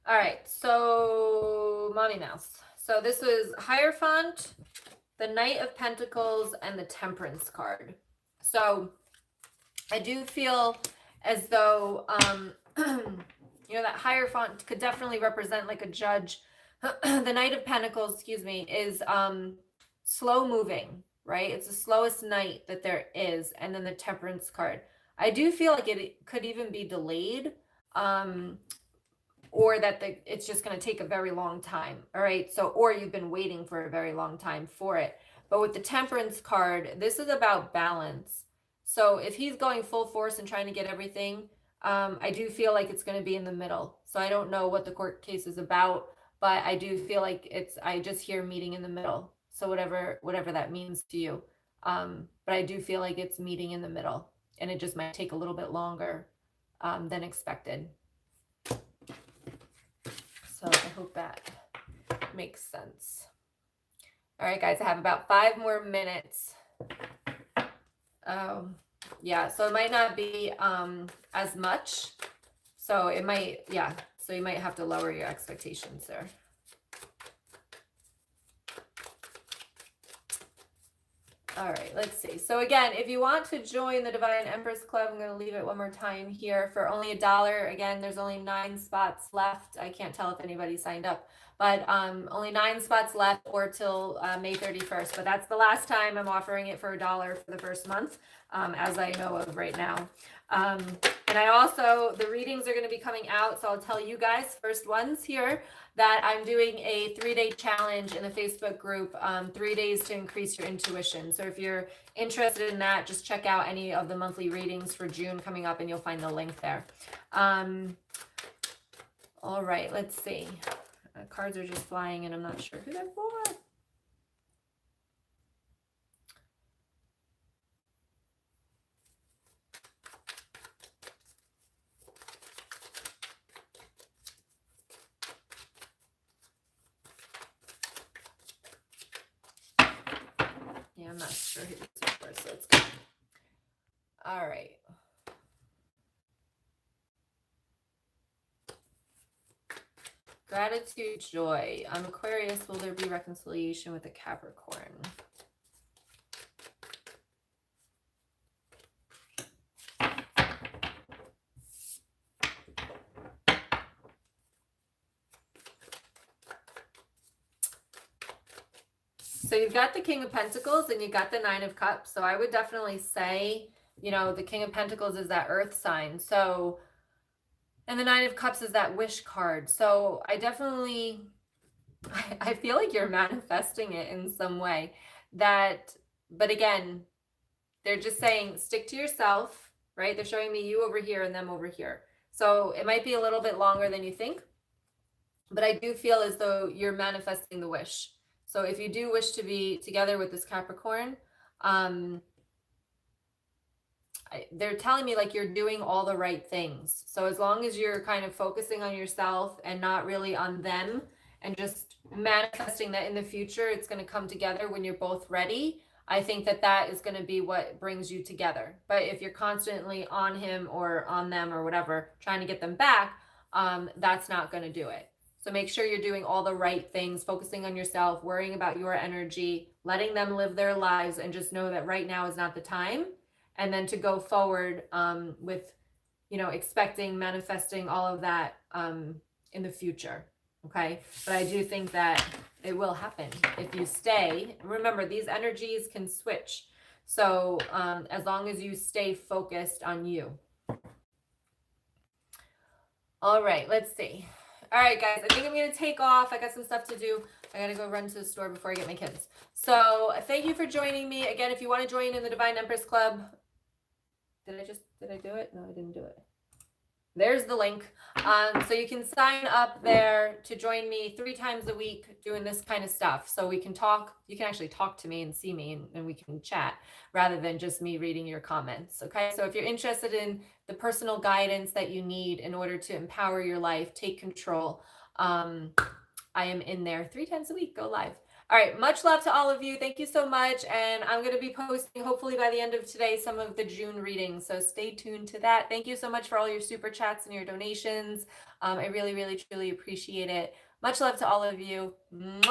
All right, so Mommy Mouse. So this was Hierophant, the Knight of Pentacles, and the Temperance card. So I do feel as though, you know, that Hierophant could definitely represent like a judge. The Knight of Pentacles, excuse me, is slow moving, right? It's the slowest knight that there is. And then the Temperance card. I do feel like it could even be delayed. Or that it's just going to take a very long time. All right. So, or you've been waiting for a very long time for it. But with the Temperance card, this is about balance. So if he's going full force and trying to get everything, I do feel like it's going to be in the middle. So I don't know what the court case is about. but I do feel like I just hear meeting in the middle. So whatever that means to you. But I do feel like it's meeting in the middle, and it just might take a little bit longer than expected. So I hope that makes sense. All right, guys, I have about 5 more minutes. Yeah, so it might not be as much. So it might, yeah, so you might have to lower your expectations there. All right, let's see. So again, if you want to join the Divine Empress Club, I'm going to leave it one more time here for only $1. Again, there's only 9 spots left. I can't tell if anybody signed up, but only 9 spots left, or till May 31st. But that's the last time I'm offering it for $1 for the first month, as I know of right now. And I also, the readings are going to be coming out, so I'll tell you guys, first ones here, that I'm doing a 3-day challenge in the Facebook group, 3 days to increase your intuition. So if you're interested in that, just check out any of the monthly readings for June coming up, and you'll find the link there. All right, let's see. Cards are just flying, and I'm not sure who they're for. Yeah, I'm not sure who this is for, so let's go. All right. Gratitude, joy. Aquarius, will there be reconciliation with the Capricorn? So you've got the King of Pentacles and you got the Nine of Cups. So I would definitely say, you know, the King of Pentacles is that earth sign. So, and the Nine of Cups is that wish card. So I definitely, I feel like you're manifesting it in some way. That, but again, they're just saying stick to yourself, right? They're showing me you over here and them over here. So it might be a little bit longer than you think, but I do feel as though you're manifesting the wish. So if you do wish to be together with this Capricorn, they're telling me like you're doing all the right things. So as long as you're kind of focusing on yourself and not really on them, and just manifesting that in the future it's going to come together when you're both ready, I think that that is going to be what brings you together. But if you're constantly on him or on them or whatever, trying to get them back, that's not going to do it. So make sure you're doing all the right things, focusing on yourself, worrying about your energy, letting them live their lives, and just know that right now is not the time. And then to go forward with, you know, expecting, manifesting all of that in the future. Okay. But I do think that it will happen if you stay. Remember, these energies can switch. So as long as you stay focused on you. All right, let's see. All right, guys, I think I'm going to take off. I got some stuff to do. I got to go run to the store before I get my kids. So thank you for joining me. Again, if you want to join in the Divine Empress Club, did I do it? No, I didn't do it. There's the link. So you can sign up there to join me 3 times a week doing this kind of stuff. So we can talk. You can actually talk to me and see me, and we can chat rather than just me reading your comments. Okay. So if you're interested in the personal guidance that you need in order to empower your life, take control, I am in there 3 times a week. Go live. All right, much love to all of you. Thank you so much. And I'm going to be posting, hopefully by the end of today, some of the June readings. So stay tuned to that. Thank you so much for all your super chats and your donations. I really, really, truly appreciate it. Much love to all of you. Mwah.